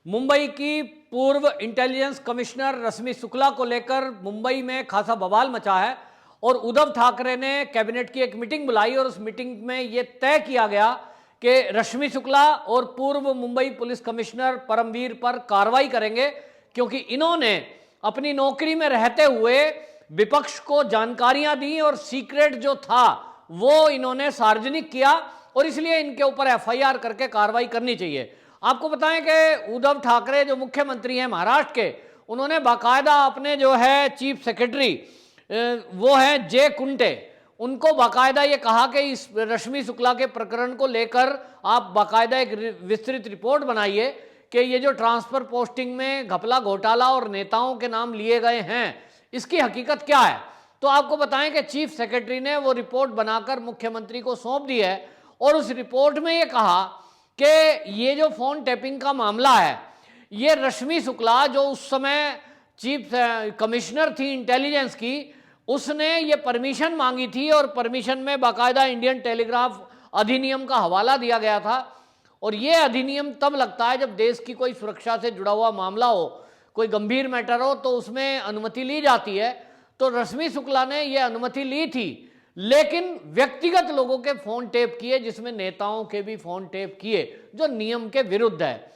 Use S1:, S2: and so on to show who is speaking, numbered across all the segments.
S1: मुंबई की पूर्व intelligence commissioner रश्मि शुक्ला को लेकर मुंबई में खासा बवाल मचा है और उद्धव ठाकरे ने कैबिनेट की एक मीटिंग बुलाई और उस मीटिंग में यह तय किया गया कि रश्मि शुक्ला और पूर्व मुंबई पुलिस कमिश्नर परमवीर पर कार्रवाई करेंगे, क्योंकि इन्होंने अपनी नौकरी में रहते हुए विपक्ष को जानकारियां दी और सीक्रेट जो था वो इन्होंने सार्वजनिक किया और इसलिए इनके ऊपर एफआईआर करके कार्रवाई करनी चाहिए। आपको बताएं कि उद्धव ठाकरे जो मुख्यमंत्री हैं महाराष्ट्र के, उन्होंने बाकायदा अपने जो है चीफ सेक्रेटरी वो हैं जे कुंटे, उनको बाकायदा ये कहा कि इस रश्मि शुक्ला के प्रकरण को लेकर आप बाकायदा एक विस्तृत रिपोर्ट बनाइए कि ये जो ट्रांसफर पोस्टिंग में घपला घोटाला और नेताओं के नाम लिए गए हैं इसकी हकीकत क्या है। तो आपको बताएं कि चीफ सेक्रेटरी ने वो रिपोर्ट बनाकर मुख्यमंत्री को सौंप दी है और उस रिपोर्ट में ये कहा कि ये जो फोन टैपिंग का मामला है, ये रश्मि शुक्ला जो उस समय चीफ कमिश्नर थी इंटेलिजेंस की, उसने ये परमिशन मांगी थी और परमिशन में बाकायदा इंडियन टेलीग्राफ अधिनियम का हवाला दिया गया था। और ये अधिनियम तब लगता है जब देश की कोई सुरक्षा से जुड़ा हुआ मामला हो, कोई गंभीर मैटर हो, तो उसमें अनुमति ली जाती है। तो रश्मि शुक्ला ने ये अनुमति ली थी, लेकिन व्यक्तिगत लोगों के फोन टेप किए, जिसमें नेताओं के भी फोन टेप किए, जो नियम के विरुद्ध है।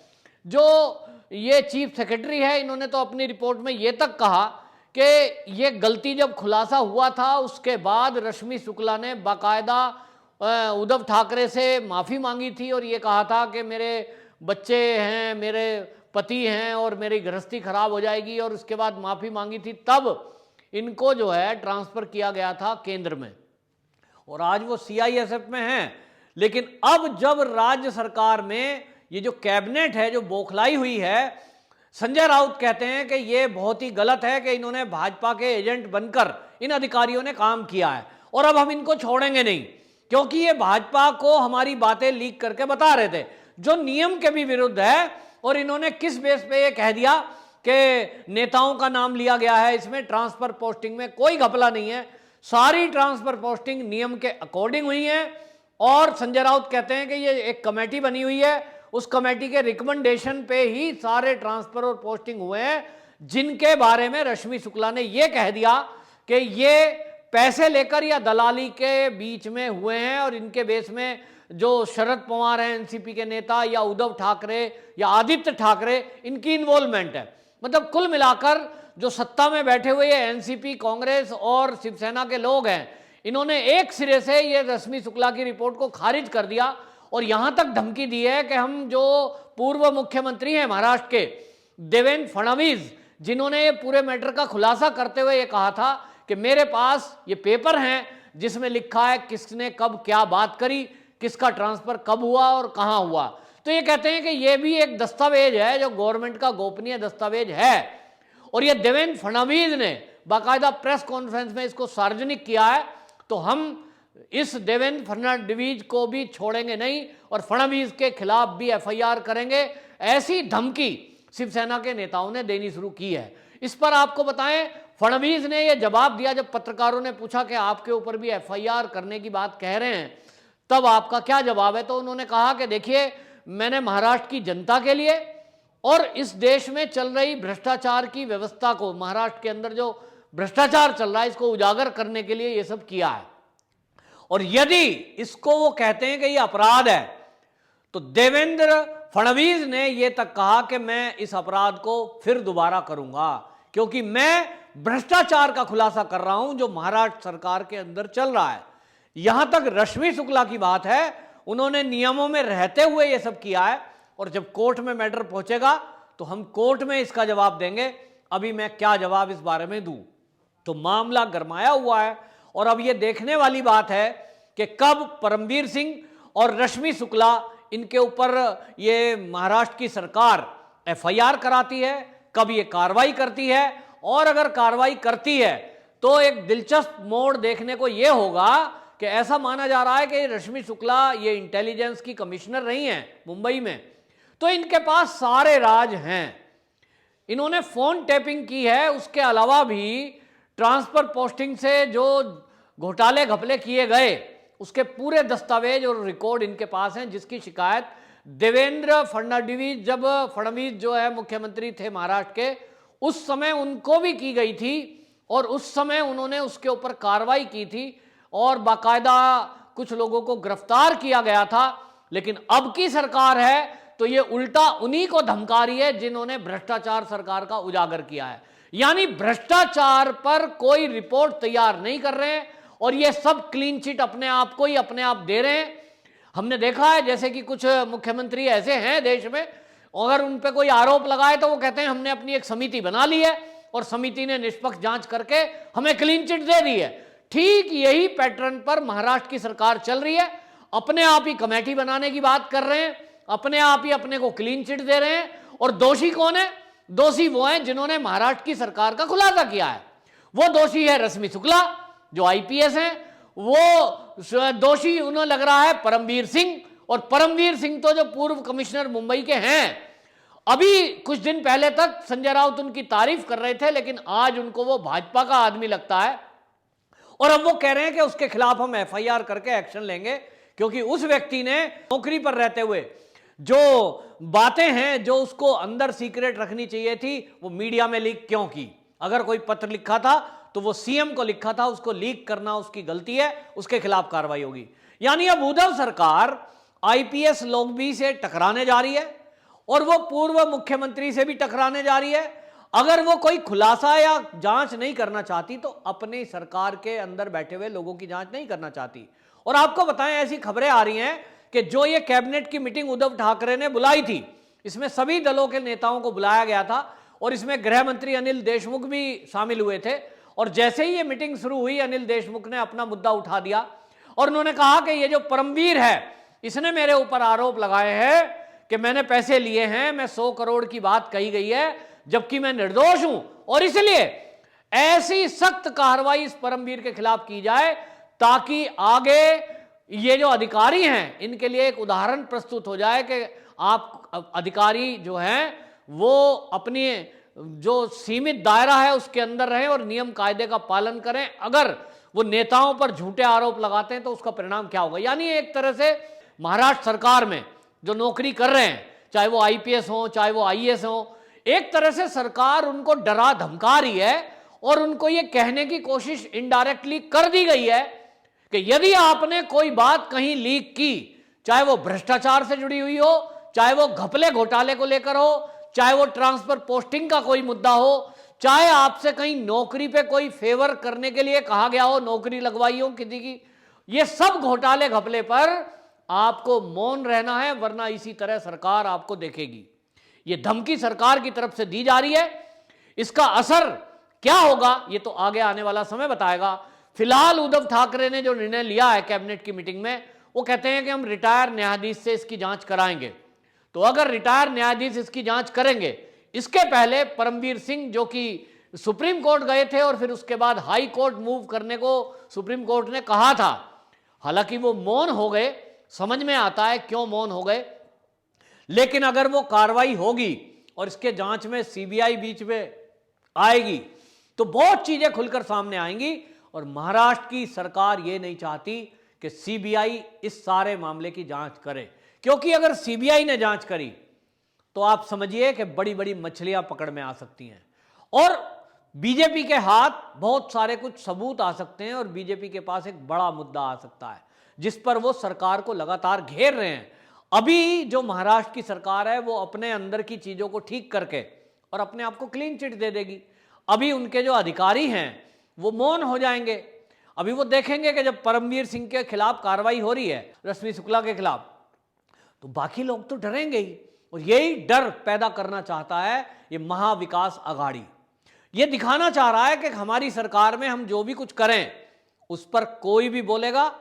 S1: जो ये चीफ सेक्रेटरी है, इन्होंने तो अपनी रिपोर्ट में ये तक कहा कि ये गलती जब खुलासा हुआ था उसके बाद रश्मि शुक्ला ने बाकायदा उद्धव ठाकरे से माफ़ी मांगी थी और ये कहा था कि मेरे बच्चे हैं, मेरे पति हैं और मेरी गृहस्थी खराब हो जाएगी, और उसके बाद माफ़ी मांगी थी। तब इनको जो है ट्रांसफ़र किया गया था केंद्र में और आज वो सीआईएसएफ में हैं। लेकिन अब जब राज्य सरकार में ये जो कैबिनेट है जो बौखलाई हुई है, संजय राउत कहते हैं कि ये बहुत ही गलत है कि इन्होंने भाजपा के एजेंट बनकर इन अधिकारियों ने काम किया है और अब हम इनको छोड़ेंगे नहीं, क्योंकि ये भाजपा को हमारी बातें लीक करके बता रहे थे जो नियम के भी विरुद्ध है। और इन्होंने किस बेस पे ये कह दिया कि नेताओं का नाम लिया गया है, इसमें ट्रांसफर पोस्टिंग में कोई घपला नहीं है, सारी ट्रांसफर पोस्टिंग नियम के अकॉर्डिंग हुई है। और संजय राउत कहते हैं कि ये एक कमेटी बनी हुई है, उस कमेटी के रिकमेंडेशन पे ही सारे ट्रांसफर और पोस्टिंग हुए हैं, जिनके बारे में रश्मि शुक्ला ने ये कह दिया कि ये पैसे लेकर या दलाली के बीच में हुए हैं और इनके बेस में जो शरद पवार हैं एनसीपी के नेता, या उद्धव ठाकरे या आदित्य ठाकरे, इनकी इन्वॉल्वमेंट है। मतलब कुल मिलाकर जो सत्ता में बैठे हुए एनसीपी, कांग्रेस और शिवसेना के लोग हैं, इन्होंने एक सिरे से ये रश्मि शुक्ला की रिपोर्ट को खारिज कर दिया और यहां तक धमकी दी है कि हम जो पूर्व मुख्यमंत्री हैं महाराष्ट्र के देवेंद्र फडणवीस, जिन्होंने ये पूरे मैटर का खुलासा करते हुए ये कहा था कि मेरे पास ये पेपर हैं जिसमें लिखा है किसने कब क्या बात करी, किसका ट्रांसफर कब हुआ और कहां हुआ। तो ये कहते हैं कि ये भी एक दस्तावेज है जो गवर्नमेंट का गोपनीय दस्तावेज है और ये देवेंद्र फडणवीस ने बाकायदा प्रेस कॉन्फ्रेंस में इसको सार्वजनिक किया है। तो हम इस देवेंद्र फडणवीस को भी छोड़ेंगे नहीं और फडणवीस के खिलाफ भी एफआईआर करेंगे, ऐसी धमकी शिवसेना के नेताओं ने देनी शुरू की है। इस पर आपको बताएं, फडणवीस ने यह जवाब दिया जब पत्रकारों ने पूछा कि आपके ऊपर भी एफआईआर करने की बात कह रहे हैं, तब आपका क्या जवाब है। तो उन्होंने कहा कि देखिए, मैंने महाराष्ट्र की जनता के लिए और इस देश में चल रही भ्रष्टाचार की व्यवस्था को, महाराष्ट्र के अंदर जो भ्रष्टाचार चल रहा है, इसको उजागर करने के लिए ये सब किया है। और यदि इसको वो कहते हैं कि ये अपराध है, तो देवेंद्र फडणवीस ने यह तक कहा कि मैं इस अपराध को फिर दोबारा करूंगा, क्योंकि मैं भ्रष्टाचार का खुलासा कर रहा हूं जो महाराष्ट्र सरकार के अंदर चल रहा है। यहां तक रश्मि शुक्ला की बात है, उन्होंने नियमों में रहते हुए यह सब किया है और जब कोर्ट में मैटर पहुंचेगा तो हम कोर्ट में इसका जवाब देंगे। अभी मैं क्या जवाब इस बारे में दूं। तो मामला गरमाया हुआ है और अब यह देखने वाली बात है कि कब परमवीर सिंह और रश्मि शुक्ला इनके ऊपर ये महाराष्ट्र की सरकार एफआईआर कराती है, कब ये कार्रवाई करती है। और अगर कार्रवाई करती है तो एक दिलचस्प मोड़ देखने को यह होगा कि ऐसा माना जा रहा है कि रश्मि शुक्ला ये इंटेलिजेंस की कमिश्नर रही हैं मुंबई में, तो इनके पास सारे राज हैं। इन्होंने फोन टैपिंग की है, उसके अलावा भी ट्रांसफर पोस्टिंग से जो घोटाले घपले किए गए उसके पूरे दस्तावेज और रिकॉर्ड इनके पास हैं, जिसकी शिकायत देवेंद्र फडणवीस, जब फडणवीस जो है मुख्यमंत्री थे महाराष्ट्र के, उस समय उनको भी की गई थी और उस समय उन्होंने उसके ऊपर कार्रवाई की थी और बाकायदा कुछ लोगों को गिरफ्तार किया गया था। लेकिन अब की सरकार है तो ये उल्टा उन्हीं को धमका रही है जिन्होंने भ्रष्टाचार सरकार का उजागर किया है। यानी भ्रष्टाचार पर कोई रिपोर्ट तैयार नहीं कर रहे हैं और ये सब क्लीन चिट अपने आप को ही अपने आप दे रहे हैं। हमने देखा है जैसे कि कुछ मुख्यमंत्री ऐसे हैं देश में, अगर उन पे कोई आरोप लगाए तो वो कहते हैं हमने अपनी एक समिति बना ली है और समिति ने निष्पक्ष जांच करके हमें क्लीन चिट दे दी है। ठीक यही पैटर्न पर महाराष्ट्र की सरकार चल रही है। अपने आप ही कमेटी बनाने की बात कर रहे हैं, अपने आप ही अपने को क्लीन चिट दे रहे हैं। और दोषी कौन है? दोषी वो हैं जिन्होंने महाराष्ट्र की सरकार का खुलासा किया है। वो दोषी है रश्मि शुक्ला जो आईपीएस हैं, वो दोषी उन्हें लग रहा है परमवीर सिंह, और परमवीर सिंह तो जो पूर्व कमिश्नर मुंबई के हैं, अभी कुछ दिन पहले तक संजय राउत उनकी तारीफ कर रहे थे, लेकिन आज उनको वो भाजपा का आदमी लगता है और अब वो कह रहे हैं कि उसके खिलाफ हम एफआईआर करके एक्शन लेंगे, क्योंकि उस व्यक्ति ने नौकरी पर रहते हुए जो बातें हैं जो उसको अंदर सीक्रेट रखनी चाहिए थी वो मीडिया में लीक क्यों की। अगर कोई पत्र लिखा था तो वो सीएम को लिखा था, उसको लीक करना उसकी गलती है, उसके खिलाफ कार्रवाई होगी। यानी अब उद्धव सरकार आईपीएस लोग भी से टकराने जा रही है और वो पूर्व मुख्यमंत्री से भी टकराने जा रही है। अगर वो कोई खुलासा या जांच नहीं करना चाहती तो अपनी सरकार के अंदर बैठे हुए लोगों की जांच नहीं करना चाहती। और आपको बताएं, ऐसी खबरें आ रही हैं कि जो ये कैबिनेट की मीटिंग उद्धव ठाकरे ने बुलाई थी, इसमें सभी दलों के नेताओं को बुलाया गया था और इसमें गृह मंत्री अनिल देशमुख भी शामिल हुए थे। और जैसे ही ये मीटिंग शुरू हुई, अनिल देशमुख ने अपना मुद्दा उठा दिया और उन्होंने कहा कि ये जो परमवीर है इसने मेरे ऊपर आरोप लगाए हैं कि मैंने पैसे लिए हैं, मैं 100 करोड़ की बात कही गई है, जबकि मैं निर्दोष हूं और इसलिए ऐसी सख्त कार्रवाई इस परमवीर के खिलाफ की जाए ताकि आगे ये जो अधिकारी हैं इनके लिए एक उदाहरण प्रस्तुत हो जाए कि आप अधिकारी जो हैं वो अपनी जो सीमित दायरा है उसके अंदर रहें और नियम कायदे का पालन करें। अगर वो नेताओं पर झूठे आरोप लगाते हैं तो उसका परिणाम क्या होगा। यानी एक तरह से महाराष्ट्र सरकार में जो नौकरी कर रहे हैं, चाहे वो आईपीएस हो चाहे वो आईएएस हो, एक तरह से सरकार उनको डरा धमका रही है और उनको ये कहने की कोशिश इनडायरेक्टली कर दी गई है कि यदि आपने कोई बात कहीं लीक की, चाहे वो भ्रष्टाचार से जुड़ी हुई हो, चाहे वो घपले घोटाले को लेकर हो, चाहे वो ट्रांसफर पोस्टिंग का कोई मुद्दा हो, चाहे आपसे कहीं नौकरी पे कोई फेवर करने के लिए कहा गया हो, नौकरी लगवाई हो किसी की, ये सब घोटाले घपले पर आपको मौन रहना है, वरना इसी तरह सरकार आपको देखेगी। ये धमकी सरकार की तरफ से दी जा रही है। इसका असर क्या होगा ये तो आगे आने वाला समय बताएगा। फिलहाल उद्धव ठाकरे ने जो निर्णय लिया है कैबिनेट की मीटिंग में, वो कहते हैं कि हम रिटायर न्यायाधीश से इसकी जांच कराएंगे। तो अगर रिटायर न्यायाधीश इसकी जांच करेंगे, इसके पहले परमवीर सिंह जो कि सुप्रीम कोर्ट गए थे और फिर उसके बाद हाई कोर्ट मूव करने को सुप्रीम कोर्ट ने कहा था, हालांकि वो मौन हो गए, समझ में आता है क्यों मौन हो गए, लेकिन अगर वो कार्रवाई होगी और इसके जांच में सीबीआई बीच में आएगी तो बहुत चीजें खुलकर सामने आएंगी। और महाराष्ट्र की सरकार ये नहीं चाहती कि सीबीआई इस सारे मामले की जांच करे, क्योंकि अगर सीबीआई ने जांच करी तो आप समझिए कि बड़ी बड़ी मछलियां पकड़ में आ सकती हैं और बीजेपी के हाथ बहुत सारे कुछ सबूत आ सकते हैं और बीजेपी के पास एक बड़ा मुद्दा आ सकता है जिस पर वो सरकार को लगातार घेर रहे हैं। अभी जो महाराष्ट्र की सरकार है वो अपने अंदर की चीजों को ठीक करके और अपने आप को क्लीन चिट दे देगी। अभी उनके जो अधिकारी हैं वो मौन हो जाएंगे। अभी वो देखेंगे कि जब परमवीर सिंह के खिलाफ कार्रवाई हो रही है, रश्मि शुक्ला के खिलाफ, तो बाकी लोग तो डरेंगे ही। और यही डर पैदा करना चाहता है ये महाविकास आघाड़ी। ये दिखाना चाह रहा है कि हमारी सरकार में हम जो भी कुछ करें उस पर कोई भी बोलेगा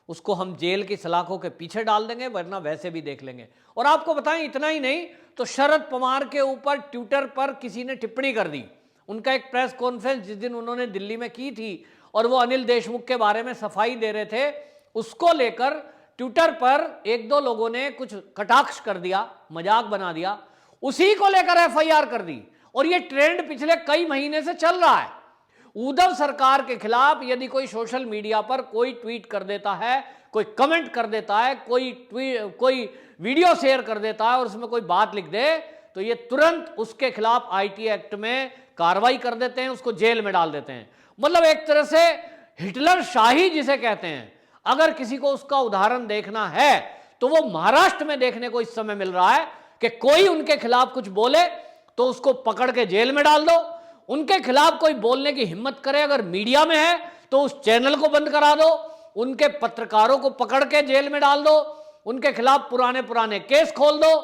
S1: उसको हम जेल की सलाखों के पीछे डाल देंगे, वरना वैसे भी देख लेंगे। और आपको बताएं, इतना ही नहीं तो शरद पवार के ऊपर ट्विटर पर किसी ने टिप्पणी कर दी। उनका एक प्रेस कॉन्फ्रेंस जिस दिन उन्होंने दिल्ली में की थी और वो अनिल देशमुख के बारे में सफाई दे रहे थे, उसको लेकर ट्विटर पर एक दो लोगों ने कुछ कटाक्ष कर दिया, मजाक बना दिया, उसी को लेकर एफआईआर कर दी। और ये ट्रेंड पिछले कई महीने से चल रहा है। उद्धव सरकार के खिलाफ यदि कोई सोशल मीडिया पर कोई ट्वीट कर देता है, कोई कमेंट कर देता है, कोई वीडियो शेयर कर देता है और उसमें कोई बात लिख दे, तो ये तुरंत उसके खिलाफ आईटी एक्ट में कार्रवाई कर देते हैं, उसको जेल में डाल देते हैं। मतलब एक तरह से हिटलर शाही जिसे कहते हैं, अगर किसी को उसका उदाहरण देखना है तो वो महाराष्ट्र में देखने को इस समय मिल रहा है कि कोई उनके खिलाफ कुछ बोले तो उसको पकड़ के जेल में डाल दो, उनके खिलाफ कोई बोलने की हिम्मत करे अगर मीडिया में है तो उस चैनल को बंद करा दो, उनके पत्रकारों को पकड़ के जेल में डाल दो, उनके खिलाफ पुराने पुराने केस खोल दो।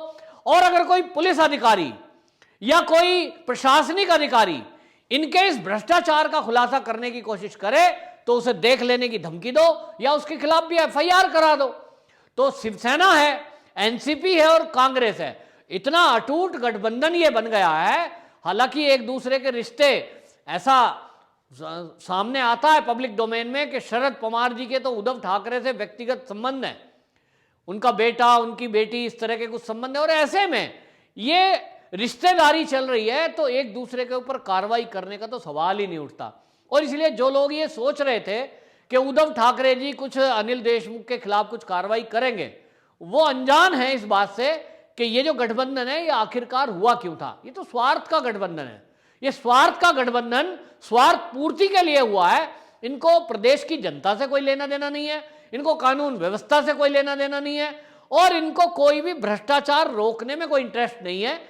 S1: और अगर कोई पुलिस अधिकारी या कोई प्रशासनिक अधिकारी इनके इस भ्रष्टाचार का खुलासा करने की कोशिश करे तो उसे देख लेने की धमकी दो या उसके खिलाफ भी एफआईआर करा दो। तो शिवसेना है, एनसीपी है और कांग्रेस है, इतना अटूट गठबंधन ये बन गया है। हालांकि एक दूसरे के रिश्ते ऐसा सामने आता है पब्लिक डोमेन में कि शरद पवार जी के तो उद्धव ठाकरे से व्यक्तिगत संबंध है, उनका बेटा उनकी बेटी इस तरह के कुछ संबंध है, और ऐसे में ये रिश्तेदारी चल रही है तो एक दूसरे के ऊपर कार्रवाई करने का तो सवाल ही नहीं उठता। और इसलिए जो लोग ये सोच रहे थे कि उद्धव ठाकरे जी कुछ अनिल देशमुख के खिलाफ कुछ कार्रवाई करेंगे, वो अनजान है इस बात से कि ये जो गठबंधन है ये आखिरकार हुआ क्यों था। ये तो स्वार्थ का गठबंधन है, ये स्वार्थ का गठबंधन स्वार्थ पूर्ति के लिए हुआ है। इनको प्रदेश की जनता से कोई लेना देना नहीं है, इनको कानून व्यवस्था से कोई लेना देना नहीं है, और इनको कोई भी भ्रष्टाचार रोकने में कोई इंटरेस्ट नहीं है।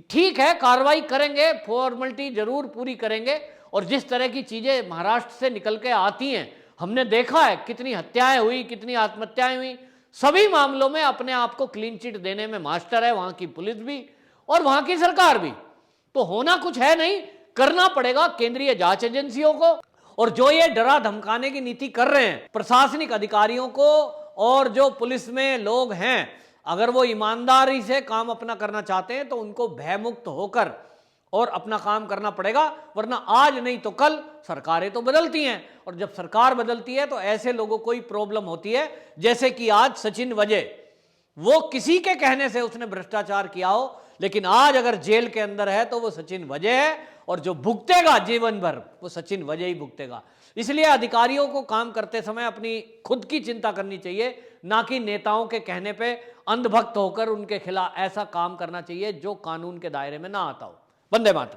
S1: ठीक है, कार्रवाई करेंगे, फॉर्मेलिटी जरूर पूरी करेंगे, और जिस तरह की चीजें महाराष्ट्र से निकल के आती हैं, हमने देखा है कितनी हत्याएं हुई, कितनी आत्महत्याएं हुई, सभी मामलों में अपने आप को क्लीन चिट देने में मास्टर है वहां की पुलिस भी और वहां की सरकार भी। तो होना कुछ है नहीं, करना पड़ेगा केंद्रीय जांच एजेंसियों को। और जो ये डरा धमकाने की नीति कर रहे हैं प्रशासनिक अधिकारियों को, और जो पुलिस में लोग हैं, अगर वो ईमानदारी से काम अपना करना चाहते हैं तो उनको भयमुक्त होकर और अपना काम करना पड़ेगा, वरना आज नहीं तो कल सरकारें तो बदलती हैं, और जब सरकार बदलती है तो ऐसे लोगों को ही प्रॉब्लम होती है। जैसे कि आज सचिन वजय, वो किसी के कहने से उसने भ्रष्टाचार किया हो, लेकिन आज अगर जेल के अंदर है तो वो सचिन वजय है, और जो भुगतेगा जीवन भर वो सचिन वजय ही भुगतेगा। इसलिए अधिकारियों को काम करते समय अपनी खुद की चिंता करनी चाहिए, ना कि नेताओं के कहने पे अंधभक्त होकर उनके खिलाफ ऐसा काम करना चाहिए जो कानून के दायरे में ना आता हो। वंदे मातरम।